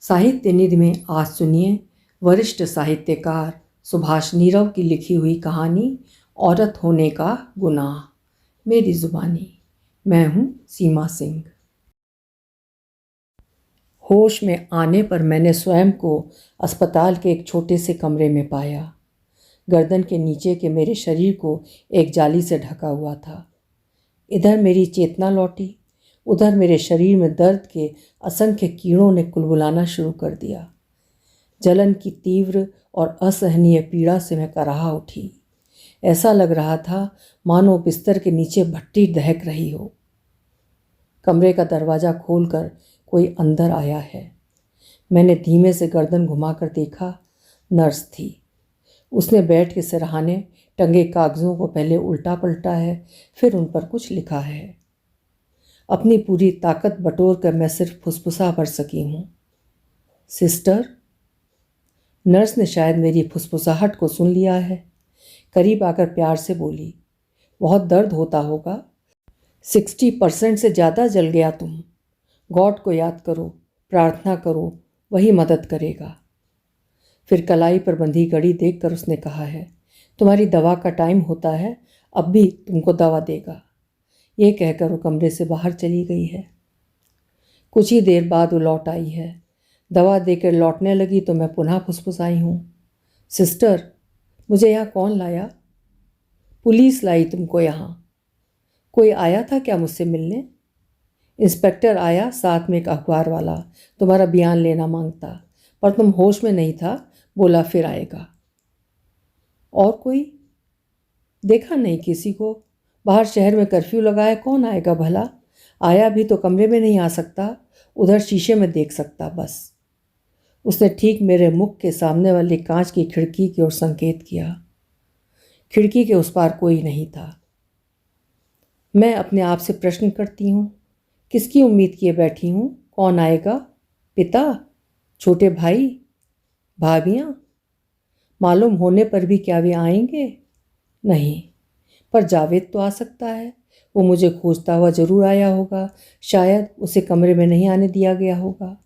साहित्य निधि में आज सुनिए वरिष्ठ साहित्यकार सुभाष नीरव की लिखी हुई कहानी औरत होने का गुनाह। मेरी जुबानी। मैं हूँ सीमा सिंह। होश में आने पर मैंने स्वयं को अस्पताल के एक छोटे से कमरे में पाया। गर्दन के नीचे के मेरे शरीर को एक जाली से ढका हुआ था। इधर मेरी चेतना लौटी, उधर मेरे शरीर में दर्द के असंख्य कीड़ों ने कुलबुलाना शुरू कर दिया। जलन की तीव्र और असहनीय पीड़ा से मैं कराह उठी। ऐसा लग रहा था मानो बिस्तर के नीचे भट्टी दहक रही हो। कमरे का दरवाज़ा खोलकर कोई अंदर आया है। मैंने धीमे से गर्दन घुमाकर देखा। नर्स थी। उसने बेड के सिरहाने टंगे कागज़ों को पहले उल्टा पलटा है, फिर उन पर कुछ लिखा है। अपनी पूरी ताकत बटोर कर मैं सिर्फ फुसफुसा भर सकी हूँ, सिस्टर। नर्स ने शायद मेरी फुसफुसाहट को सुन लिया है। करीब आकर प्यार से बोली, बहुत दर्द होता होगा। 60% से ज़्यादा जल गया तुम। गॉड को याद करो, प्रार्थना करो, वही मदद करेगा। फिर कलाई पर बंधी घड़ी देखकर उसने कहा है, तुम्हारी दवा का टाइम होता है, अब भी तुमको दवा देगा। ये कहकर वो कमरे से बाहर चली गई है। कुछ ही देर बाद वो लौट आई है। दवा देकर लौटने लगी तो मैं पुनः फुसफुसाई हूँ, सिस्टर, मुझे यहाँ कौन लाया? पुलिस लाई तुमको यहाँ। कोई आया था क्या मुझसे मिलने? इंस्पेक्टर आया, साथ में एक अखबार वाला, तुम्हारा बयान लेना मांगता, पर तुम होश में नहीं था, बोला फिर आएगा। और कोई? देखा नहीं किसी को। बाहर शहर में कर्फ्यू लगाया, कौन आएगा भला? आया भी तो कमरे में नहीं आ सकता, उधर शीशे में देख सकता बस। उसने ठीक मेरे मुख के सामने वाली कांच की खिड़की की ओर संकेत किया। खिड़की के उस पार कोई नहीं था। मैं अपने आप से प्रश्न करती हूँ, किसकी उम्मीद किए बैठी हूँ? कौन आएगा? पिता? छोटे भाई? भाभियाँ? मालूम होने पर भी क्या वे आएंगे? नहीं, पर जावेद तो आ सकता है। वो मुझे खोजता हुआ जरूर आया होगा। शायद उसे कमरे में नहीं आने दिया गया होगा।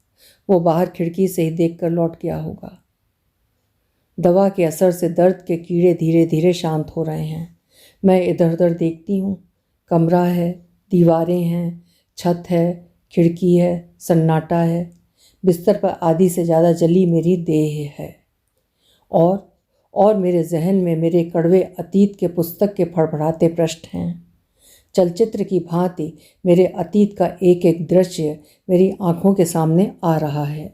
वो बाहर खिड़की से ही देखकर लौट गया होगा। दवा के असर से दर्द के कीड़े धीरे धीरे शांत हो रहे हैं। मैं इधर उधर देखती हूँ। कमरा है, दीवारें हैं, छत है, खिड़की है, सन्नाटा है। बिस्तर पर आधी से ज़्यादा जली मेरी देह है। और मेरे जहन में मेरे कड़वे अतीत के पुस्तक के फड़फड़ाते पृष्ठ हैं। चलचित्र की भांति मेरे अतीत का एक एक दृश्य मेरी आंखों के सामने आ रहा है।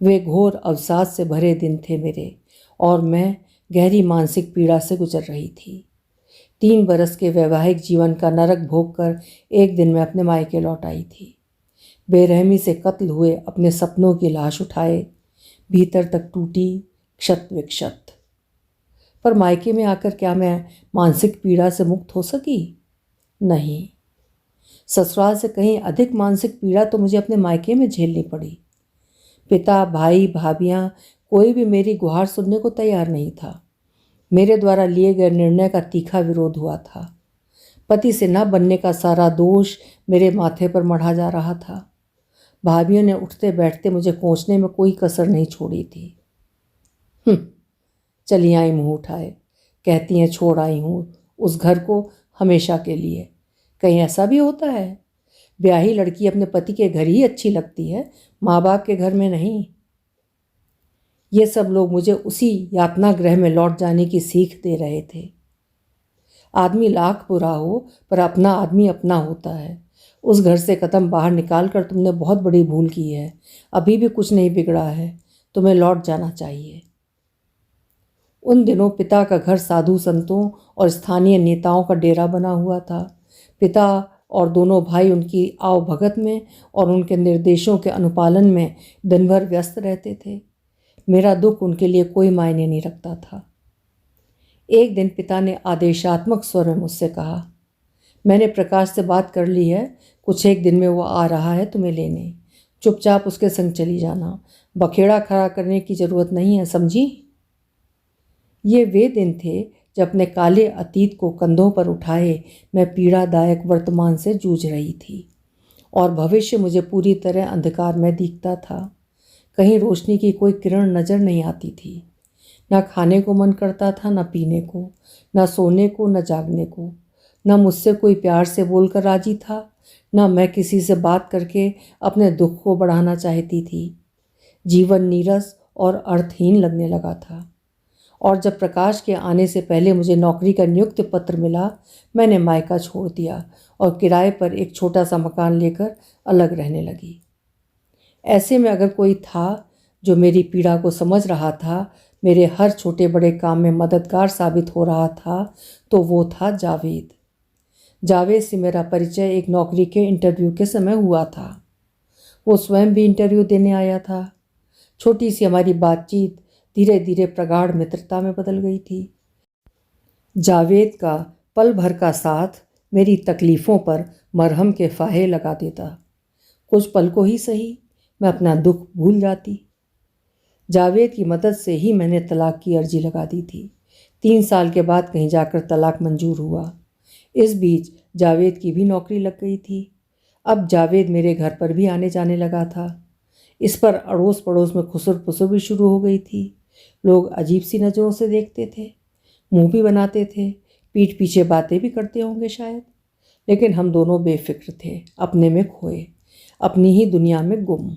वे घोर अवसाद से भरे दिन थे मेरे, और मैं गहरी मानसिक पीड़ा से गुजर रही थी। 3 बरस के वैवाहिक जीवन का नरक भोग कर एक दिन मैं अपने मायके लौट आई थी। बेरहमी से कत्ल हुए अपने सपनों की लाश उठाए, भीतर तक टूटी, क्षत विक्षत। पर मायके में आकर क्या मैं मानसिक पीड़ा से मुक्त हो सकी? नहीं, ससुराल से कहीं अधिक मानसिक पीड़ा तो मुझे अपने मायके में झेलनी पड़ी। पिता, भाई, भाभियाँ, कोई भी मेरी गुहार सुनने को तैयार नहीं था। मेरे द्वारा लिए गए निर्णय का तीखा विरोध हुआ था। पति से न बनने का सारा दोष मेरे माथे पर मढ़ा जा रहा था। भाभियों ने उठते बैठते मुझे कोसने में कोई कसर नहीं छोड़ी थी। चली आई मुँह उठाए, कहती हैं छोड़ आई हूँ उस घर को हमेशा के लिए। कहीं ऐसा भी होता है? ब्याही लड़की अपने पति के घर ही अच्छी लगती है, माँ बाप के घर में नहीं। ये सब लोग मुझे उसी यातना गृह में लौट जाने की सीख दे रहे थे। आदमी लाख बुरा हो, पर अपना आदमी अपना होता है। उस घर से कदम बाहर निकाल कर तुमने बहुत बड़ी भूल की है। अभी भी कुछ नहीं बिगड़ा है, तुम्हें लौट जाना चाहिए। उन दिनों पिता का घर साधु संतों और स्थानीय नेताओं का डेरा बना हुआ था। पिता और दोनों भाई उनकी आवभगत में और उनके निर्देशों के अनुपालन में दिन भर व्यस्त रहते थे। मेरा दुख उनके लिए कोई मायने नहीं रखता था। एक दिन पिता ने आदेशात्मक स्वर में मुझसे कहा, मैंने प्रकाश से बात कर ली है, कुछ एक दिन में वो आ रहा है तुम्हें लेने। चुपचाप उसके संग चली जाना, बखेड़ा खड़ा करने की ज़रूरत नहीं है, समझी? ये वे दिन थे जब अपने काले अतीत को कंधों पर उठाए मैं पीड़ादायक वर्तमान से जूझ रही थी, और भविष्य मुझे पूरी तरह अंधकार में दिखता था। कहीं रोशनी की कोई किरण नज़र नहीं आती थी। ना खाने को मन करता था, ना पीने को, ना सोने को, ना जागने को। ना मुझसे कोई प्यार से बोलकर राजी था, ना मैं किसी से बात करके अपने दुख को बढ़ाना चाहती थी। जीवन नीरस और अर्थहीन लगने लगा था। और जब प्रकाश के आने से पहले मुझे नौकरी का नियुक्ति पत्र मिला, मैंने मायका छोड़ दिया और किराए पर एक छोटा सा मकान लेकर अलग रहने लगी। ऐसे में अगर कोई था जो मेरी पीड़ा को समझ रहा था, मेरे हर छोटे बड़े काम में मददगार साबित हो रहा था, तो वो था जावेद। जावेद से मेरा परिचय एक नौकरी के इंटरव्यू के समय हुआ था। वो स्वयं भी इंटरव्यू देने आया था। छोटी सी हमारी बातचीत धीरे धीरे प्रगाढ़ मित्रता में बदल गई थी। जावेद का पल भर का साथ मेरी तकलीफ़ों पर मरहम के फाहे लगा देता। कुछ पल को ही सही, मैं अपना दुख भूल जाती। जावेद की मदद से ही मैंने तलाक की अर्जी लगा दी थी। 3 साल के बाद कहीं जाकर तलाक मंजूर हुआ। इस बीच जावेद की भी नौकरी लग गई थी। अब जावेद मेरे घर पर भी आने जाने लगा था। इस पर अड़ोस पड़ोस में खुसर पुसर भी शुरू हो गई थी। लोग अजीब सी नज़रों से देखते थे, मुंह भी बनाते थे, पीठ पीछे बातें भी करते होंगे शायद। लेकिन हम दोनों बेफिक्र थे, अपने में खोए, अपनी ही दुनिया में गुम।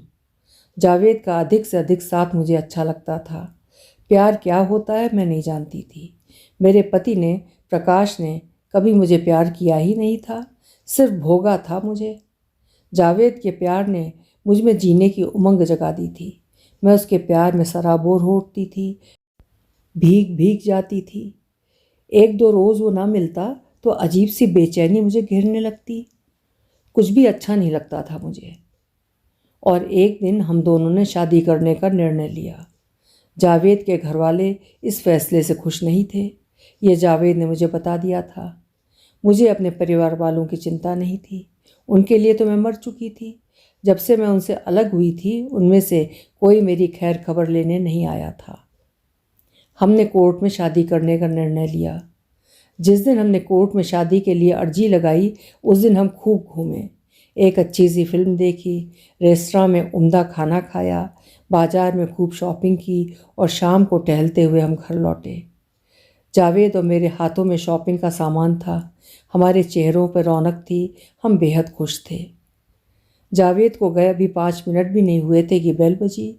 जावेद का अधिक से अधिक साथ मुझे अच्छा लगता था। प्यार क्या होता है मैं नहीं जानती थी। मेरे पति ने, प्रकाश ने, कभी मुझे प्यार किया ही नहीं था, सिर्फ भोगा था मुझे। जावेद के प्यार ने मुझ में जीने की उमंग जगा दी थी। मैं उसके प्यार में सराबोर हो उठती थी, भीग भीग जाती थी। 1-2 रोज़ वो ना मिलता तो अजीब सी बेचैनी मुझे घेरने लगती। कुछ भी अच्छा नहीं लगता था मुझे। और एक दिन हम दोनों ने शादी करने का निर्णय लिया। जावेद के घरवाले इस फैसले से खुश नहीं थे। ये जावेद ने मुझे बता दिया था। मुझे अपने परिवार वालों की चिंता नहीं थी। उनके लिए तो मैं मर चुकी थी। जब से मैं उनसे अलग हुई थी, उनमें से कोई मेरी खैर खबर लेने नहीं आया था। हमने कोर्ट में शादी करने का निर्णय लिया। जिस दिन हमने कोर्ट में शादी के लिए अर्जी लगाई, उस दिन हम खूब घूमे। एक अच्छी सी फिल्म देखी, रेस्तरां में उम्दा खाना खाया, बाजार में खूब शॉपिंग की और शाम को टहलते हुए हम घर लौटे। जावेद और मेरे हाथों में शॉपिंग का सामान था। हमारे चेहरों पर रौनक थी, हम बेहद खुश थे। जावेद को गए अभी 5 मिनट भी नहीं हुए थे कि बेल बजी।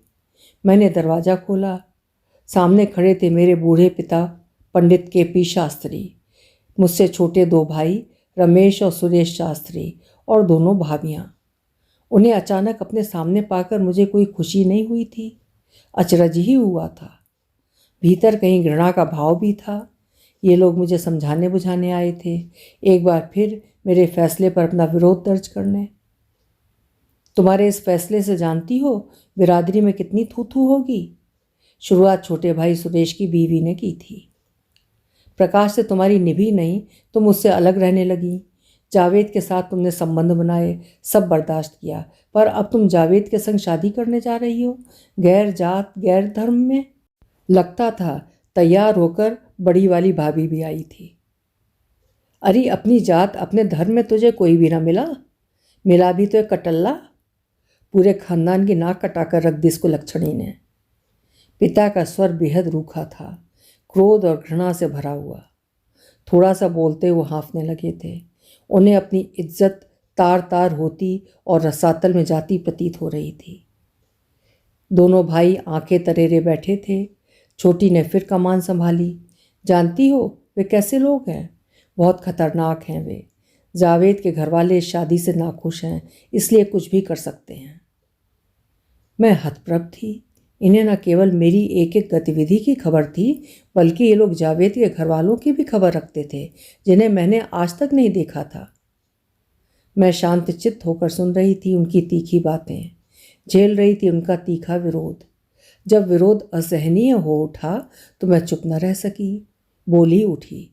मैंने दरवाज़ा खोला। सामने खड़े थे मेरे बूढ़े पिता, पंडित KP शास्त्री, मुझसे छोटे 2 भाई, रमेश और सुरेश शास्त्री, और दोनों भाभियाँ। उन्हें अचानक अपने सामने पाकर मुझे कोई खुशी नहीं हुई थी, अचरज ही हुआ था। भीतर कहीं घृणा का भाव भी था। ये लोग मुझे समझाने बुझाने आए थे, एक बार फिर मेरे फैसले पर अपना विरोध दर्ज करने। तुम्हारे इस फैसले से जानती हो बिरादरी में कितनी थू थू होगी। शुरुआत छोटे भाई सुरेश की बीवी ने की थी। प्रकाश से तुम्हारी निभी नहीं, तुम उससे अलग रहने लगी। जावेद के साथ तुमने संबंध बनाए, सब बर्दाश्त किया, पर अब तुम जावेद के संग शादी करने जा रही हो, गैर जात गैर धर्म में। लगता था तैयार होकर बड़ी वाली भाभी भी आई थी। अरे अपनी जात अपने धर्म में तुझे कोई भी ना मिला, मिला भी तो एक कटल्ला। पूरे खानदान की नाक कटाकर रख दी इसको लक्षणी ने। पिता का स्वर बेहद रूखा था, क्रोध और घृणा से भरा हुआ। थोड़ा सा बोलते वो हाँफने लगे थे। उन्हें अपनी इज्जत तार तार होती और रसातल में जाती प्रतीत हो रही थी। दोनों भाई आंखें तरेरे बैठे थे। छोटी ने फिर कमान संभाली। जानती हो वे कैसे लोग हैं? बहुत खतरनाक हैं वे। जावेद के घरवाले इस शादी से नाखुश हैं, इसलिए कुछ भी कर सकते हैं। मैं हतप्रभ थी। इन्हें न केवल मेरी एक एक गतिविधि की खबर थी, बल्कि ये लोग जावेद के घरवालों की भी खबर रखते थे, जिन्हें मैंने आज तक नहीं देखा था। मैं शांतचित्त होकर सुन रही थी उनकी तीखी बातें, झेल रही थी उनका तीखा विरोध। जब विरोध असहनीय हो उठा तो मैं चुप न रह सकी, बोली उठी।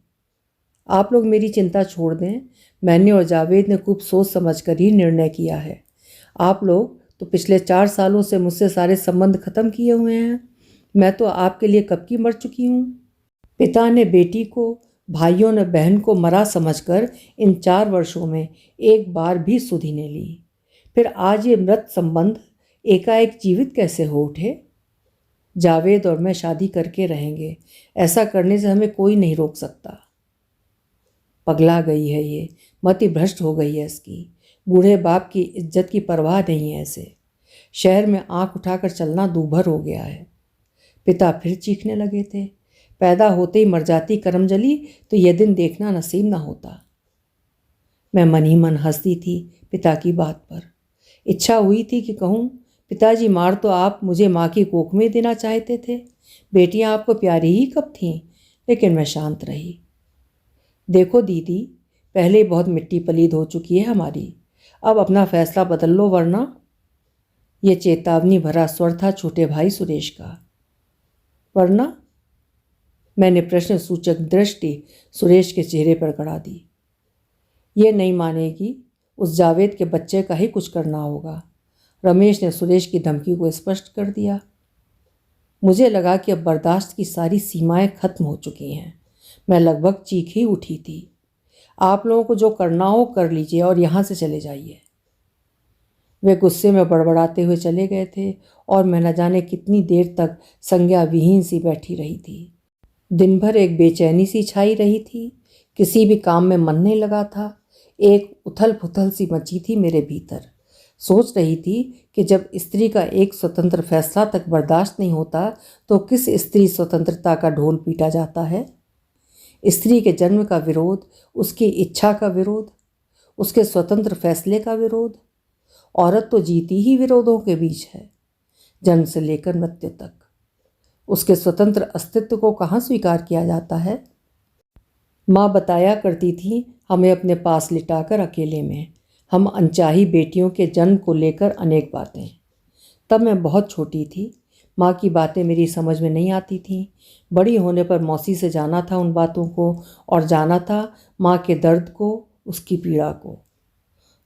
आप लोग मेरी चिंता छोड़ दें। मैंने और जावेद ने खूब सोच समझ कर ही निर्णय किया है। आप लोग तो पिछले 4 सालों से मुझसे सारे संबंध खत्म किए हुए हैं। मैं तो आपके लिए कब की मर चुकी हूँ। पिता ने बेटी को, भाइयों ने बहन को मरा समझकर इन 4 वर्षों में एक बार भी सुधि नहीं ली। फिर आज ये मृत संबंध एकाएक जीवित कैसे हो उठे? जावेद और मैं शादी करके रहेंगे, ऐसा करने से हमें कोई नहीं रोक सकता। पगला गई है ये, मति भ्रष्ट हो गई है इसकी। बूढ़े बाप की इज्जत की परवाह नहीं है इसे। शहर में आंख उठाकर चलना दूभर हो गया है। पिता फिर चीखने लगे थे। पैदा होते ही मर जाती करमजली तो यह दिन देखना नसीब न होता। मैं मन ही मन हंसती थी पिता की बात पर। इच्छा हुई थी कि कहूँ, पिताजी मार तो आप मुझे माँ की कोख में देना चाहते थे, बेटियां आपको प्यारी ही कब थीं। लेकिन मैं शांत रही। देखो दीदी, पहले बहुत मिट्टी पलीद हो चुकी है हमारी, अब अपना फैसला बदल लो वरना। ये चेतावनी भरा स्वर था छोटे भाई सुरेश का। वरना? मैंने प्रश्न सूचक दृष्टि सुरेश के चेहरे पर गड़ा दी। ये नहीं मानेगी, उस जावेद के बच्चे का ही कुछ करना होगा। रमेश ने सुरेश की धमकी को स्पष्ट कर दिया। मुझे लगा कि अब बर्दाश्त की सारी सीमाएं खत्म हो चुकी हैं। मैं लगभग चीख ही उठी थी। आप लोगों को जो करना हो कर लीजिए और यहाँ से चले जाइए। वे गुस्से में बड़बड़ाते हुए चले गए थे और मैं न जाने कितनी देर तक संज्ञा विहीन सी बैठी रही थी। दिन भर एक बेचैनी सी छाई रही थी। किसी भी काम में मन नहीं लगा था। एक उथल पुथल सी मची थी मेरे भीतर। सोच रही थी कि जब स्त्री का एक स्वतंत्र फैसला तक बर्दाश्त नहीं होता तो किस स्त्री स्वतंत्रता का ढोल पीटा जाता है। स्त्री के जन्म का विरोध, उसकी इच्छा का विरोध, उसके स्वतंत्र फैसले का विरोध। औरत तो जीती ही विरोधों के बीच है, जन्म से लेकर मृत्यु तक। उसके स्वतंत्र अस्तित्व को कहाँ स्वीकार किया जाता है। माँ बताया करती थी हमें अपने पास लिटाकर अकेले में, हम अनचाही बेटियों के जन्म को लेकर अनेक बातें। तब मैं बहुत छोटी थी, माँ की बातें मेरी समझ में नहीं आती थीं। बड़ी होने पर मौसी से जाना था उन बातों को, और जाना था माँ के दर्द को, उसकी पीड़ा को।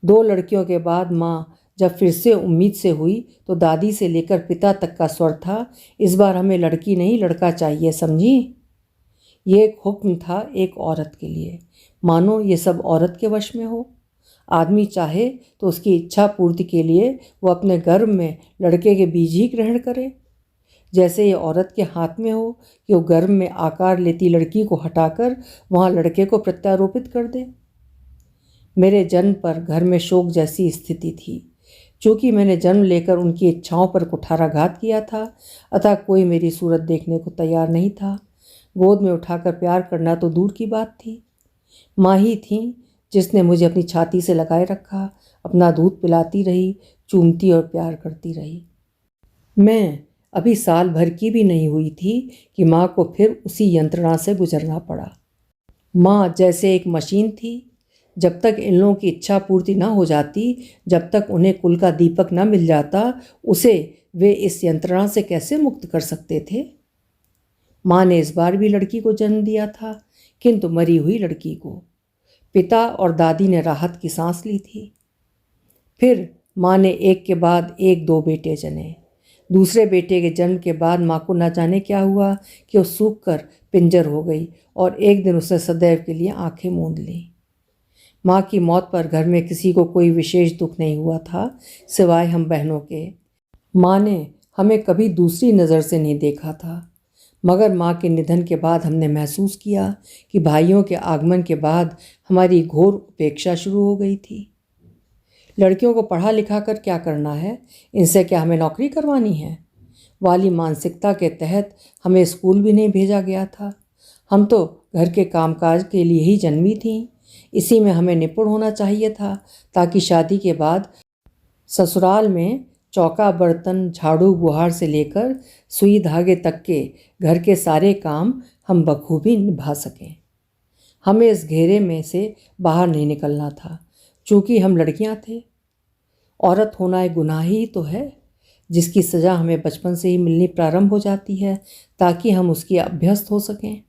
2 लड़कियों के बाद माँ जब फिर से उम्मीद से हुई तो दादी से लेकर पिता तक का स्वर था, इस बार हमें लड़की नहीं लड़का चाहिए, समझी। ये एक हुक्म था एक औरत के लिए, मानो ये सब औरत के वश में हो। आदमी चाहे तो उसकी इच्छा पूर्ति के लिए वो अपने गर्भ में लड़के के बीज ही ग्रहण करे, जैसे ये औरत के हाथ में हो कि वो गर्भ में आकार लेती लड़की को हटाकर वहाँ लड़के को प्रत्यारोपित कर दे। मेरे जन्म पर घर में शोक जैसी स्थिति थी। चूँकि मैंने जन्म लेकर उनकी इच्छाओं पर कुठाराघात किया था, अतः कोई मेरी सूरत देखने को तैयार नहीं था। गोद में उठाकर प्यार करना तो दूर की बात थी। माँ ही थी जिसने मुझे अपनी छाती से लगाए रखा, अपना दूध पिलाती रही, चूमती और प्यार करती रही। मैं अभी साल भर की भी नहीं हुई थी कि माँ को फिर उसी यंत्रणा से गुजरना पड़ा। माँ जैसे एक मशीन थी। जब तक इन लोगों की इच्छा पूर्ति न हो जाती, जब तक उन्हें कुल का दीपक न मिल जाता, उसे वे इस यंत्रणा से कैसे मुक्त कर सकते थे। माँ ने इस बार भी लड़की को जन्म दिया था, किंतु मरी हुई लड़की को। पिता और दादी ने राहत की सांस ली थी। फिर माँ ने एक के बाद एक 2 बेटे जने। दूसरे बेटे के जन्म के बाद माँ को न जाने क्या हुआ कि वो सूख कर पिंजर हो गई और एक दिन उसने सदैव के लिए आंखें मूंद लीं। माँ की मौत पर घर में किसी को कोई विशेष दुख नहीं हुआ था, सिवाय हम बहनों के। माँ ने हमें कभी दूसरी नज़र से नहीं देखा था, मगर माँ के निधन के बाद हमने महसूस किया कि भाइयों के आगमन के बाद हमारी घोर उपेक्षा शुरू हो गई थी। लड़कियों को पढ़ा लिखा कर क्या करना है, इनसे क्या हमें नौकरी करवानी है वाली मानसिकता के तहत हमें स्कूल भी नहीं भेजा गया था। हम तो घर के कामकाज के लिए ही जन्मी थीं। इसी में हमें निपुण होना चाहिए था, ताकि शादी के बाद ससुराल में चौका बर्तन झाड़ू बुहार से लेकर सुई धागे तक के घर के सारे काम हम बखूबी निभा सकें। हमें इस घेरे में से बाहर नहीं निकलना था, चूँकि हम लड़कियां थे। औरत होना एक गुनाह ही तो है, जिसकी सज़ा हमें बचपन से ही मिलनी प्रारंभ हो जाती है, ताकि हम उसकी अभ्यस्त हो सकें।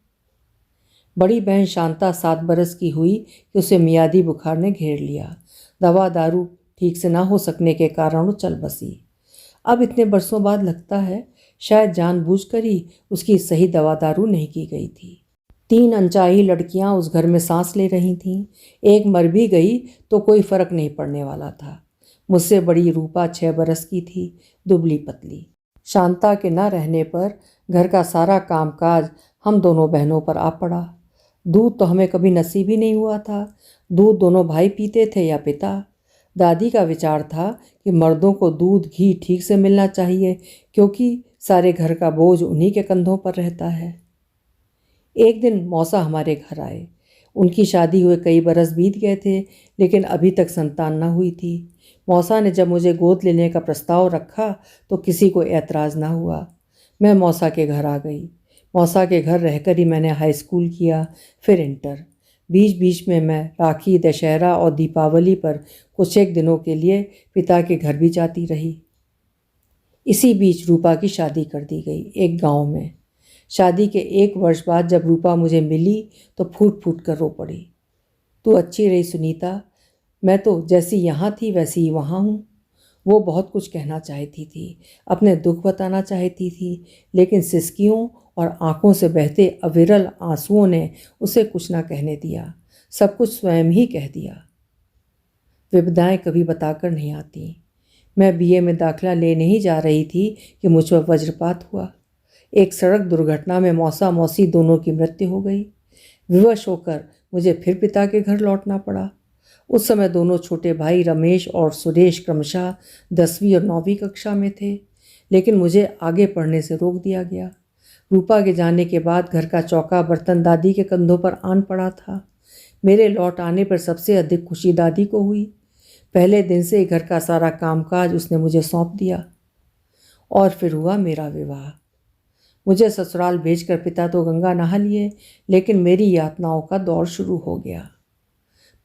बड़ी बहन शांता 7 बरस की हुई कि उसे मियादी बुखार ने घेर लिया। दवा दारू ठीक से ना हो सकने के कारण वो चल बसी। अब इतने बरसों बाद लगता है शायद जानबूझकर ही उसकी सही दवा दारू नहीं की गई थी। 3 अनचाही लड़कियां उस घर में सांस ले रही थीं। एक मर भी गई तो कोई फर्क नहीं पड़ने वाला था। मुझसे बड़ी रूपा 6 बरस की थी, दुबली पतली। शांता के न रहने पर घर का सारा कामकाज हम दोनों बहनों पर आ पड़ा। दूध तो हमें कभी नसीब ही नहीं हुआ था। दूध दोनों भाई पीते थे या पिता। दादी का विचार था कि मर्दों को दूध घी ठीक से मिलना चाहिए, क्योंकि सारे घर का बोझ उन्हीं के कंधों पर रहता है। एक दिन मौसा हमारे घर आए। उनकी शादी हुए कई बरस बीत गए थे, लेकिन अभी तक संतान न हुई थी। मौसा ने जब मुझे गोद लेने का प्रस्ताव रखा तो किसी को ऐतराज़ न हुआ। मैं मौसा के घर आ गई। मौसा के घर रहकर ही मैंने हाई स्कूल किया, फिर इंटर। बीच बीच में मैं राखी, दशहरा और दीपावली पर कुछ एक दिनों के लिए पिता के घर भी जाती रही। इसी बीच रूपा की शादी कर दी गई, एक गांव में। शादी के 1 वर्ष बाद जब रूपा मुझे मिली तो फूट फूट कर रो पड़ी। तू अच्छी रही सुनीता, मैं तो जैसी यहाँ थी वैसी ही वहाँ हूँ। वो बहुत कुछ कहना चाहती थी, अपने दुख बताना चाहती थी, लेकिन सिसकियों और आंखों से बहते अविरल आंसुओं ने उसे कुछ ना कहने दिया। सब कुछ स्वयं ही कह दिया। विपदाएं कभी बताकर नहीं आती। मैं बीए में दाखिला लेने ही जा रही थी कि मुझ पर वज्रपात हुआ। एक सड़क दुर्घटना में मौसा मौसी दोनों की मृत्यु हो गई। विवश होकर मुझे फिर पिता के घर लौटना पड़ा। उस समय दोनों छोटे भाई रमेश और सुरेश क्रमशः 10वीं और 9वीं कक्षा में थे, लेकिन मुझे आगे पढ़ने से रोक दिया गया। रूपा के जाने के बाद घर का चौका बर्तन दादी के कंधों पर आन पड़ा था। मेरे लौट आने पर सबसे अधिक खुशी दादी को हुई। पहले दिन से ही घर का सारा कामकाज उसने मुझे सौंप दिया। और फिर हुआ मेरा विवाह। मुझे ससुराल भेजकर पिता तो गंगा नहा लिए, लेकिन मेरी यातनाओं का दौर शुरू हो गया।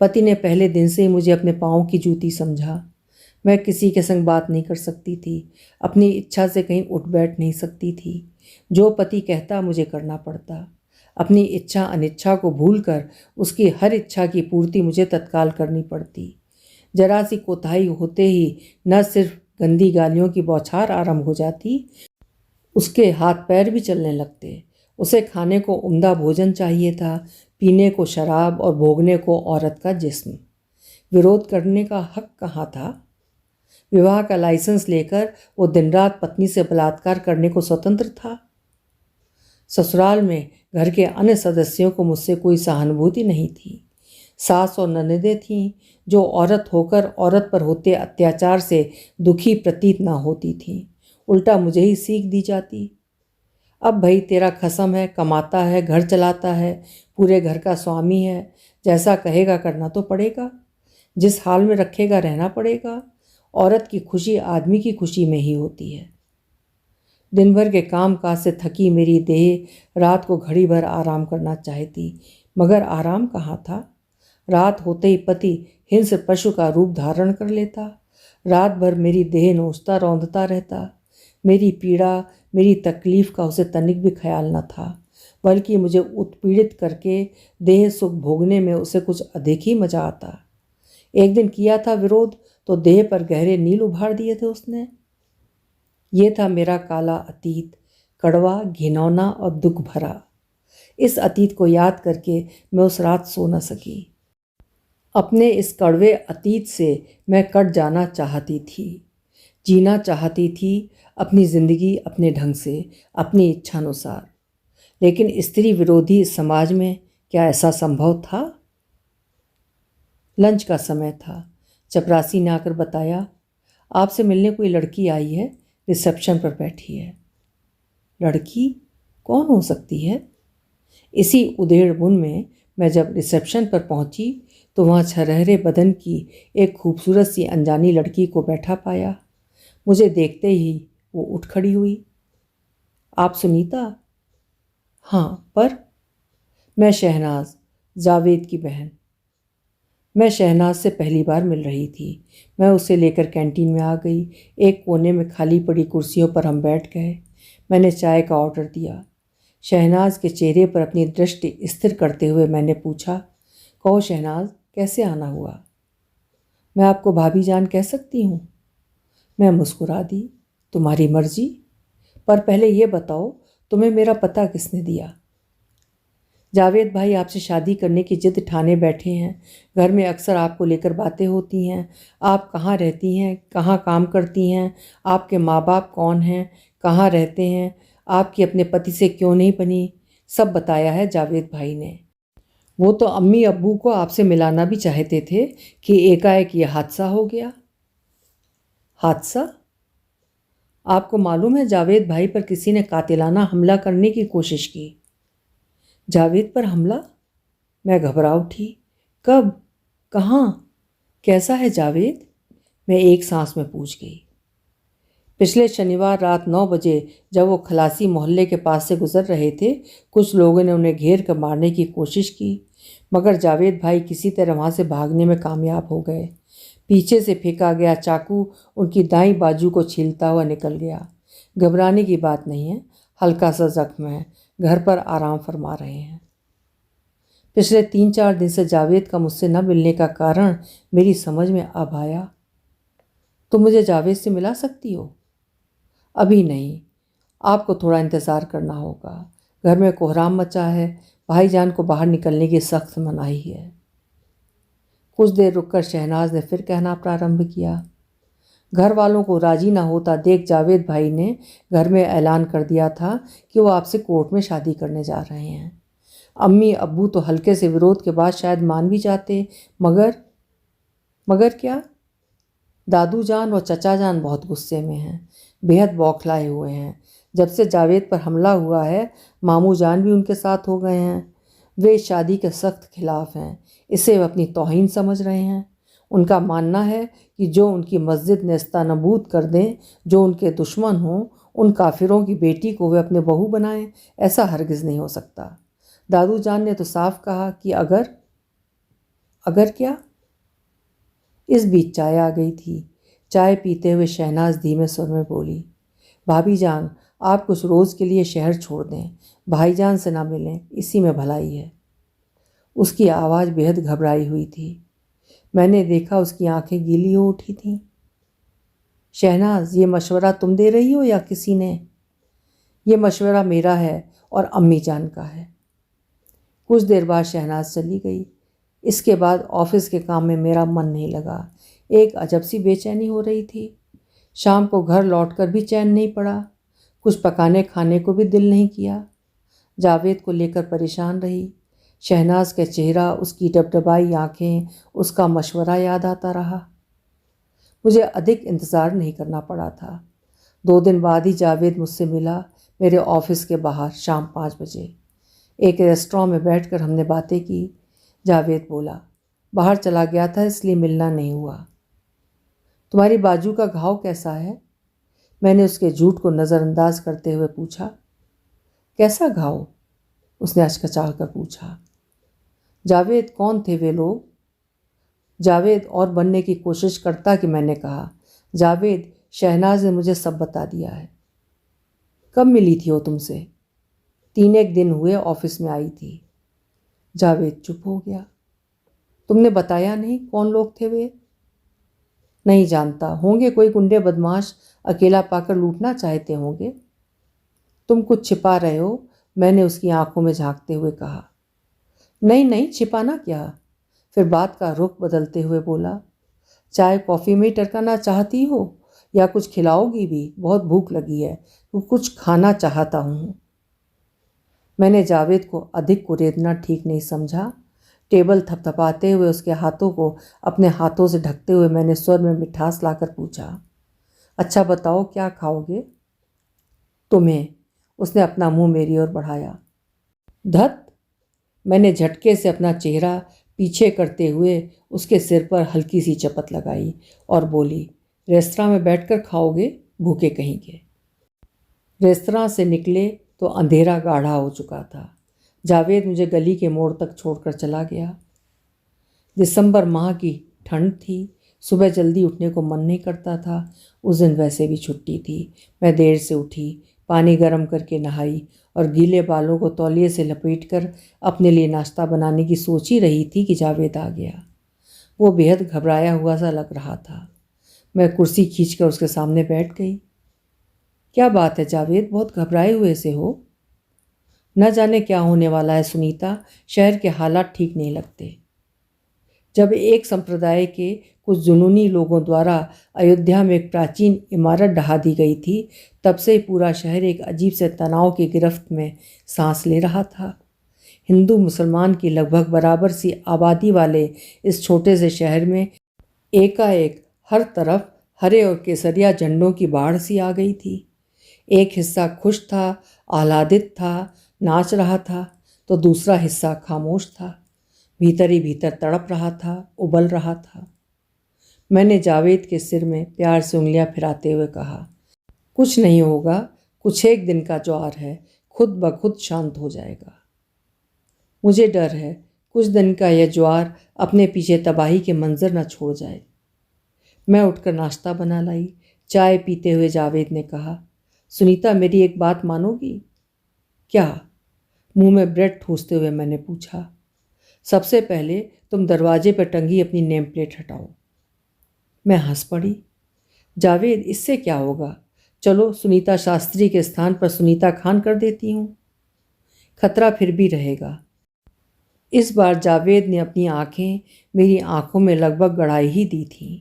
पति ने पहले दिन से ही मुझे अपने पाँव की जूती समझा। मैं किसी के संग बात नहीं कर सकती थी, अपनी इच्छा से कहीं उठ बैठ नहीं सकती थी। जो पति कहता मुझे करना पड़ता। अपनी इच्छा अनिच्छा को भूलकर उसकी हर इच्छा की पूर्ति मुझे तत्काल करनी पड़ती। जरा सी कोताही होते ही न सिर्फ गंदी गालियों की बौछार आरंभ हो जाती, उसके हाथ पैर भी चलने लगते। उसे खाने को उम्दा भोजन चाहिए था, पीने को शराब और भोगने को औरत का जिस्म। विरोध करने का हक कहाँ था? विवाह का लाइसेंस लेकर वो दिन रात पत्नी से बलात्कार करने को स्वतंत्र था। ससुराल में घर के अन्य सदस्यों को मुझसे कोई सहानुभूति नहीं थी। सास और ननदें थीं जो औरत होकर औरत पर होते अत्याचार से दुखी प्रतीत न होती थीं। उल्टा मुझे ही सीख दी जाती। अब भाई तेरा खसम है, कमाता है, घर चलाता है, पूरे घर का स्वामी है, जैसा कहेगा करना तो पड़ेगा, जिस हाल में रखेगा रहना पड़ेगा। औरत की खुशी आदमी की खुशी में ही होती है। दिन भर के काम काज से थकी मेरी देह रात को घड़ी भर आराम करना चाहती, मगर आराम कहाँ था। रात होते ही पति हिंस पशु का रूप धारण कर लेता। रात भर मेरी देह नोचता रौंदता रहता। मेरी पीड़ा, मेरी तकलीफ का उसे तनिक भी ख्याल न था, बल्कि मुझे उत्पीड़ित करके देह सुख भोगने में उसे कुछ अधिक ही मजा आता। एक दिन किया था विरोध तो देह पर गहरे नील उभार दिए थे उसने। ये था मेरा काला अतीत, कड़वा, घिनौना और दुख भरा। इस अतीत को याद करके मैं उस रात सो न सकी। अपने इस कड़वे अतीत से मैं कट जाना चाहती थी, जीना चाहती थी अपनी ज़िंदगी अपने ढंग से, अपनी इच्छानुसार। लेकिन स्त्री विरोधी समाज में क्या ऐसा संभव था? लंच का समय था। चपरासी ने आकर बताया, आपसे मिलने कोई लड़की आई है, रिसेप्शन पर बैठी है। लड़की? कौन हो सकती है? इसी उधेड़-बुन में मैं जब रिसेप्शन पर पहुंची तो वहाँ छरहरे बदन की एक खूबसूरत सी अनजानी लड़की को बैठा पाया। मुझे देखते ही वो उठ खड़ी हुई। आप सुनीता? हाँ, पर? मैं शहनाज, जावेद की बहन। मैं शहनाज से पहली बार मिल रही थी। मैं उसे लेकर कैंटीन में आ गई। एक कोने में खाली पड़ी कुर्सियों पर हम बैठ गए। मैंने चाय का ऑर्डर दिया। शहनाज के चेहरे पर अपनी दृष्टि स्थिर करते हुए मैंने पूछा, कहो शहनाज, कैसे आना हुआ? मैं आपको भाभी जान कह सकती हूँ? मैं मुस्कुरा दी। तुम्हारी मर्जी, पर पहले ये बताओ तुम्हें मेरा पता किसने दिया? जावेद भाई आपसे शादी करने की जिद ठाने बैठे हैं। घर में अक्सर आपको लेकर बातें होती हैं। आप कहाँ रहती हैं, कहाँ काम करती हैं, आपके माँ बाप कौन हैं, कहाँ रहते हैं, आपकी अपने पति से क्यों नहीं बनी, सब बताया है जावेद भाई ने। वो तो अम्मी अब्बू को आपसे मिलाना भी चाहते थे कि एकाएक ये हादसा हो गया। हादसा? आपको मालूम है जावेद भाई पर किसी ने कातिलाना हमला करने की कोशिश की। जावेद पर हमला? मैं घबरा उठी। कब? कहाँ? कैसा है जावेद? मैं एक सांस में पूछ गई। पिछले शनिवार रात 9 बजे जब वो खलासी मोहल्ले के पास से गुजर रहे थे, कुछ लोगों ने उन्हें घेर कर मारने की कोशिश की, मगर जावेद भाई किसी तरह वहाँ से भागने में कामयाब हो गए। पीछे से फेंका गया चाकू उनकी दाईं बाजू को छीलता हुआ निकल गया। घबराने की बात नहीं है, हल्का सा जख्म है, घर पर आराम फरमा रहे हैं। पिछले 3-4 दिन से जावेद का मुझसे न मिलने का कारण मेरी समझ में अब आया। तुम मुझे जावेद से मिला सकती हो? अभी नहीं, आपको थोड़ा इंतज़ार करना होगा। घर में कोहराम मचा है, भाईजान को बाहर निकलने की सख्त मनाही है। कुछ देर रुककर शहनाज ने फिर कहना प्रारंभ किया। घर वालों को राजी ना होता देख जावेद भाई ने घर में ऐलान कर दिया था कि वो आपसे कोर्ट में शादी करने जा रहे हैं। अम्मी अब्बू तो हल्के से विरोध के बाद शायद मान भी जाते, मगर क्या? दादू जान और चचा जान बहुत गुस्से में हैं, बेहद बौखलाए हुए हैं। जब से जावेद पर हमला हुआ है, मामू जान भी उनके साथ हो गए हैं। वे इस शादी के सख्त खिलाफ हैं, इसे वे अपनी तौहीन समझ रहे हैं। उनका मानना है कि जो उनकी मस्जिद नेस्तनाबूद कर दें, जो उनके दुश्मन हों, उन काफिरों की बेटी को वे अपने बहू बनाएं, ऐसा हरगिज़ नहीं हो सकता। दादू जान ने तो साफ कहा कि अगर क्या? इस बीच चाय आ गई थी। चाय पीते हुए शहनाज धीमे स्वर में बोली, भाभी जान, आप कुछ रोज़ के लिए शहर छोड़ दें, भाईजान से ना मिलें, इसी में भलाई है। उसकी आवाज़ बेहद घबराई हुई थी। मैंने देखा उसकी आंखें गीली हो उठी थीं। शहनाज, ये मशवरा तुम दे रही हो या किसी ने? ये मशवरा मेरा है और अम्मी जान का है। कुछ देर बाद शहनाज चली गई। इसके बाद ऑफिस के काम में मेरा मन नहीं लगा। एक अजब सी बेचैनी हो रही थी। शाम को घर लौटकर भी चैन नहीं पड़ा। कुछ पकाने खाने को भी दिल नहीं किया। जावेद को लेकर परेशान रही। शहनाज का चेहरा, उसकी डबडबाई आंखें, उसका मशवरा याद आता रहा। मुझे अधिक इंतज़ार नहीं करना पड़ा था। 2 दिन बाद ही जावेद मुझसे मिला, मेरे ऑफिस के बाहर, शाम 5 बजे। एक रेस्टोरेंट में बैठकर हमने बातें की। जावेद बोला, बाहर चला गया था इसलिए मिलना नहीं हुआ। तुम्हारी बाजू का घाव कैसा है? मैंने उसके झूठ को नज़रअंदाज करते हुए पूछा। कैसा घाव? उसने अचकचा कर पूछा। जावेद, कौन थे वे लोग? जावेद और बनने की कोशिश करता कि मैंने कहा, जावेद, शहनाज ने मुझे सब बता दिया है। कब मिली थी वो तुमसे? 3 दिन हुए, ऑफिस में आई थी। जावेद चुप हो गया। तुमने बताया नहीं कौन लोग थे वे? नहीं जानता, होंगे कोई गुंडे बदमाश, अकेला पाकर लूटना चाहते होंगे। तुम कुछ छिपा रहे हो, मैंने उसकी आंखों में झांकते हुए कहा। नहीं नहीं, छिपाना क्या? फिर बात का रुख बदलते हुए बोला, चाय कॉफ़ी में ही टरकाना चाहती हो या कुछ खिलाओगी भी? बहुत भूख लगी है, तो कुछ खाना चाहता हूँ। मैंने जावेद को अधिक कुरेदना ठीक नहीं समझा। टेबल थपथपाते हुए उसके हाथों को अपने हाथों से ढकते हुए मैंने स्वर में मिठास लाकर पूछा, अच्छा बताओ क्या खाओगे? तुम्हें। उसने अपना मुंह मेरी ओर बढ़ाया। धत! मैंने झटके से अपना चेहरा पीछे करते हुए उसके सिर पर हल्की सी चपत लगाई और बोली, रेस्तरां में बैठकर खाओगे, भूखे कहेंगे। रेस्तरां से निकले तो अंधेरा गाढ़ा हो चुका था। जावेद मुझे गली के मोड़ तक छोड़कर चला गया। दिसंबर माह की ठंड थी। सुबह जल्दी उठने को मन नहीं करता था। उस दिन वैसे भी छुट्टी थी। मैं देर से उठी, पानी गर्म करके नहाई और गीले बालों को तौलिए से लपेटकर अपने लिए नाश्ता बनाने की सोच ही रही थी कि जावेद आ गया। वो बेहद घबराया हुआ सा लग रहा था। मैं कुर्सी खींचकर उसके सामने बैठ गई। क्या बात है जावेद, बहुत घबराए हुए से हो? न जाने क्या होने वाला है सुनीता, शहर के हालात ठीक नहीं लगते। जब एक संप्रदाय के कुछ जुनूनी लोगों द्वारा अयोध्या में एक प्राचीन इमारत ढहा दी गई थी, तब से ही पूरा शहर एक अजीब से तनाव की गिरफ्त में सांस ले रहा था। हिंदू मुसलमान की लगभग बराबर सी आबादी वाले इस छोटे से शहर में एकाएक हर तरफ हरे और केसरिया झंडों की बाढ़ सी आ गई थी। एक हिस्सा खुश था, आह्लादित था, नाच रहा था, तो दूसरा हिस्सा खामोश था, भीतर ही भीतर तड़प रहा था, उबल रहा था। मैंने जावेद के सिर में प्यार से उंगलियां फिराते हुए कहा, कुछ नहीं होगा, कुछ एक दिन का ज्वार है, खुद ब खुद शांत हो जाएगा। मुझे डर है कुछ दिन का यह ज्वार अपने पीछे तबाही के मंजर न छोड़ जाए। मैं उठकर नाश्ता बना लाई। चाय पीते हुए जावेद ने कहा, सुनीता मेरी एक बात मानोगी? क्या? मुंह में ब्रेड ठूसते हुए मैंने पूछा। सबसे पहले तुम दरवाजे पर टंगी अपनी नेम प्लेट हटाओ। मैं हंस पड़ी। जावेद, इससे क्या होगा? चलो सुनीता शास्त्री के स्थान पर सुनीता खान कर देती हूँ। खतरा फिर भी रहेगा। इस बार जावेद ने अपनी आंखें मेरी आंखों में लगभग गड़ाई ही दी थीं।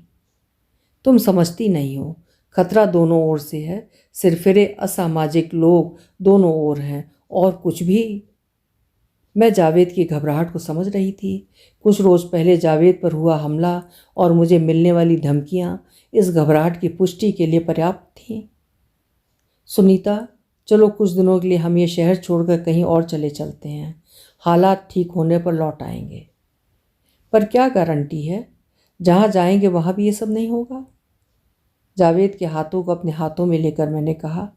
तुम समझती नहीं हो, खतरा दोनों ओर से है। सिरफिरे असामाजिक लोग दोनों ओर हैं, और कुछ भी। मैं जावेद की घबराहट को समझ रही थी। कुछ रोज़ पहले जावेद पर हुआ हमला और मुझे मिलने वाली धमकियां इस घबराहट की पुष्टि के लिए पर्याप्त थीं। सुनीता, चलो कुछ दिनों के लिए हम ये शहर छोड़कर कहीं और चले चलते हैं। हालात ठीक होने पर लौट आएंगे। पर क्या गारंटी है? जहाँ जाएंगे वहाँ भी ये सब नहीं होगा। जावेद के हाथों को अपने हाथों में लेकर मैंने कहा,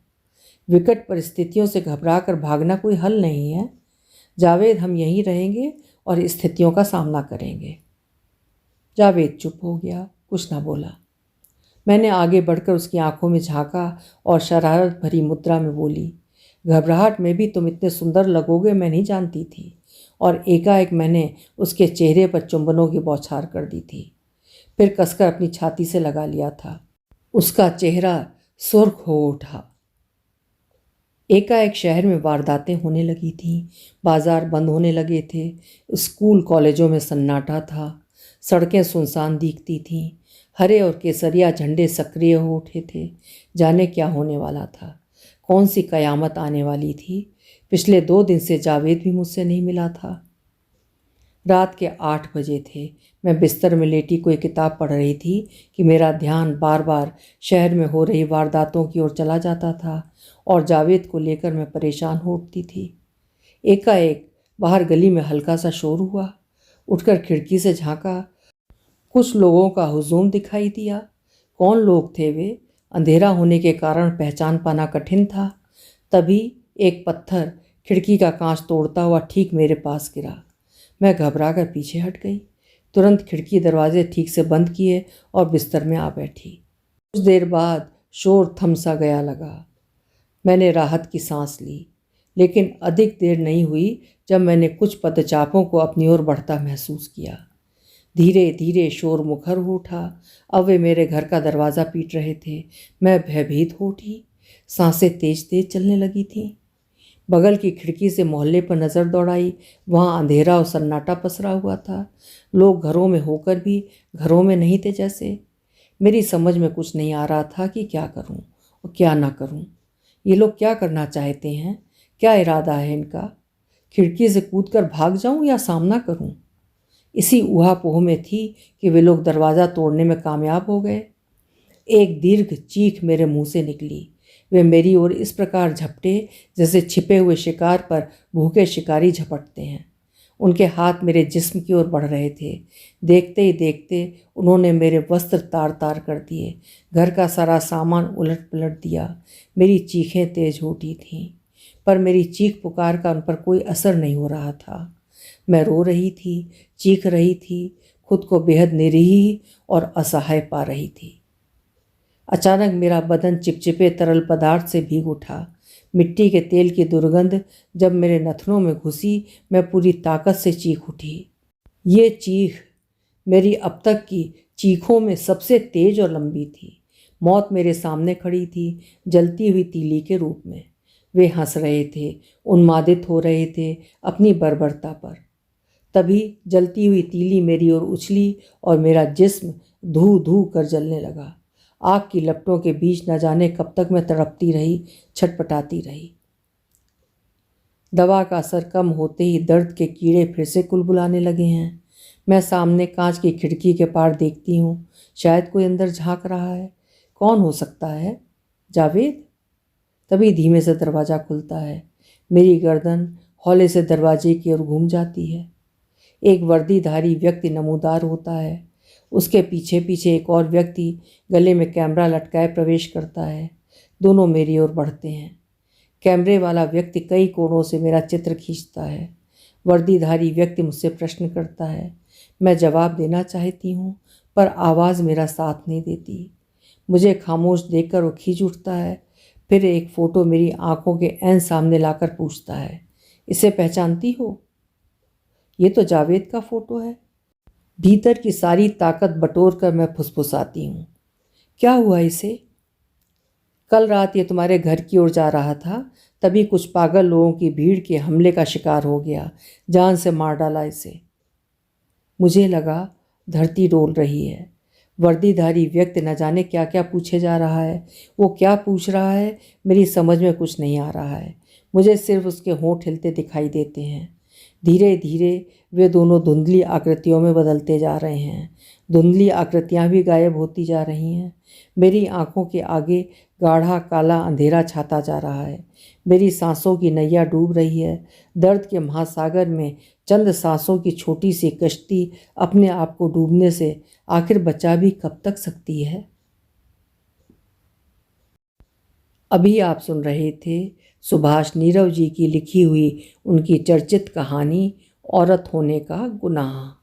विकट परिस्थितियों से घबराकर भागना कोई हल नहीं है। जावेद, हम यहीं रहेंगे और स्थितियों का सामना करेंगे। जावेद चुप हो गया, कुछ ना बोला। मैंने आगे बढ़कर उसकी आंखों में झांका और शरारत भरी मुद्रा में बोली, घबराहट में भी तुम इतने सुंदर लगोगे मैं नहीं जानती थी। और एकाएक मैंने उसके चेहरे पर चुंबनों की बौछार कर दी थी, फिर कसकर अपनी छाती से लगा लिया था। उसका चेहरा सुर्ख हो उठा। एकाएक शहर में वारदातें होने लगी थीं, बाजार बंद होने लगे थे, स्कूल कॉलेजों में सन्नाटा था, सड़कें सुनसान दिखती थीं, हरे और केसरिया झंडे सक्रिय हो उठे थे। जाने क्या होने वाला था, कौन सी कयामत आने वाली थी। पिछले 2 दिन से जावेद भी मुझसे नहीं मिला था। रात के 8 बजे थे। मैं बिस्तर में लेटी कोई किताब पढ़ रही थी कि मेरा ध्यान बार बार शहर में हो रही वारदातों की ओर चला जाता था और जावेद को लेकर मैं परेशान हो उठती थी। एकाएक बाहर गली में हल्का सा शोर हुआ। उठकर खिड़की से झांका। कुछ लोगों का हुजूम दिखाई दिया। कौन लोग थे वे? अंधेरा होने के कारण पहचान पाना कठिन था। तभी एक पत्थर खिड़की का कांच तोड़ता हुआ ठीक मेरे पास गिरा। मैं घबराकर पीछे हट गई। तुरंत खिड़की दरवाजे ठीक से बंद किए और बिस्तर में आ बैठी। कुछ देर बाद शोर थम सा गया लगा। मैंने राहत की सांस ली, लेकिन अधिक देर नहीं हुई जब मैंने कुछ पदचापों को अपनी ओर बढ़ता महसूस किया। धीरे धीरे शोर मुखर हो उठा। अब वे मेरे घर का दरवाज़ा पीट रहे थे। मैं भयभीत हो उठी। सांसें तेज तेज चलने लगी थीं। बगल की खिड़की से मोहल्ले पर नज़र दौड़ाई। वहाँ अंधेरा और सन्नाटा पसरा हुआ था। लोग घरों में होकर भी घरों में नहीं थे जैसे। मेरी समझ में कुछ नहीं आ रहा था कि क्या करूं और क्या ना करूं। ये लोग क्या करना चाहते हैं? क्या इरादा है इनका? खिड़की से कूदकर भाग जाऊं या सामना करूं? इसी ऊहापोह में थी कि वे लोग दरवाज़ा तोड़ने में कामयाब हो गए। एक दीर्घ चीख मेरे मुंह से निकली। वे मेरी ओर इस प्रकार झपटे जैसे छिपे हुए शिकार पर भूखे शिकारी झपटते हैं। उनके हाथ मेरे जिस्म की ओर बढ़ रहे थे। देखते ही देखते उन्होंने मेरे वस्त्र तार तार कर दिए। घर का सारा सामान उलट पलट दिया। मेरी चीखें तेज हो उठी थीं, पर मेरी चीख पुकार का उन पर कोई असर नहीं हो रहा था। मैं रो रही थी, चीख रही थी, खुद को बेहद निरीह और असहाय पा रही थी। अचानक मेरा बदन चिपचिपे तरल पदार्थ से भीग उठा। मिट्टी के तेल की दुर्गंध जब मेरे नथनों में घुसी, मैं पूरी ताकत से चीख उठी। ये चीख मेरी अब तक की चीखों में सबसे तेज और लंबी थी। मौत मेरे सामने खड़ी थी, जलती हुई तीली के रूप में। वे हंस रहे थे, उन्मादित हो रहे थे अपनी बर्बरता पर। तभी जलती हुई तीली मेरी ओर उछली और मेरा जिस्म धू धू कर जलने लगा। आग की लपटों के बीच न जाने कब तक मैं तड़पती रही, छटपटाती रही। दवा का असर कम होते ही दर्द के कीड़े फिर से कुलबुलाने लगे हैं। मैं सामने कांच की खिड़की के पार देखती हूँ, शायद कोई अंदर झांक रहा है। कौन हो सकता है? जावेद? तभी धीमे से दरवाज़ा खुलता है। मेरी गर्दन हौले से दरवाजे की ओर घूम जाती है। एक वर्दीधारी व्यक्ति नमूदार होता है। उसके पीछे पीछे एक और व्यक्ति गले में कैमरा लटकाए प्रवेश करता है। दोनों मेरी ओर बढ़ते हैं। कैमरे वाला व्यक्ति कई कोणों से मेरा चित्र खींचता है। वर्दीधारी व्यक्ति मुझसे प्रश्न करता है। मैं जवाब देना चाहती हूँ, पर आवाज़ मेरा साथ नहीं देती। मुझे खामोश देखकर वो खींच उठता है। फिर एक फ़ोटो मेरी आंखों के ऐन सामने लाकर पूछता है, इसे पहचानती हो? ये तो जावेद का फ़ोटो है। भीतर की सारी ताकत बटोर कर मैं फुसफुसाती हूँ, क्या हुआ इसे? कल रात ये तुम्हारे घर की ओर जा रहा था, तभी कुछ पागल लोगों की भीड़ के हमले का शिकार हो गया, जान से मार डाला इसे। मुझे लगा धरती डोल रही है। वर्दीधारी व्यक्ति न जाने क्या क्या पूछे जा रहा है। वो क्या पूछ रहा है मेरी समझ में कुछ नहीं आ रहा है। मुझे सिर्फ उसके होंठ हिलते दिखाई देते हैं। धीरे धीरे वे दोनों धुंधली आकृतियों में बदलते जा रहे हैं। धुंधली आकृतियाँ भी गायब होती जा रही हैं। मेरी आंखों के आगे गाढ़ा काला अंधेरा छाता जा रहा है। मेरी सांसों की नैया डूब रही है। दर्द के महासागर में चंद सांसों की छोटी सी कश्ती अपने आप को डूबने से आखिर बचा भी कब तक सकती है। अभी आप सुन रहे थे सुभाष नीरव जी की लिखी हुई उनकी चर्चित कहानी औरत होने का गुनाह।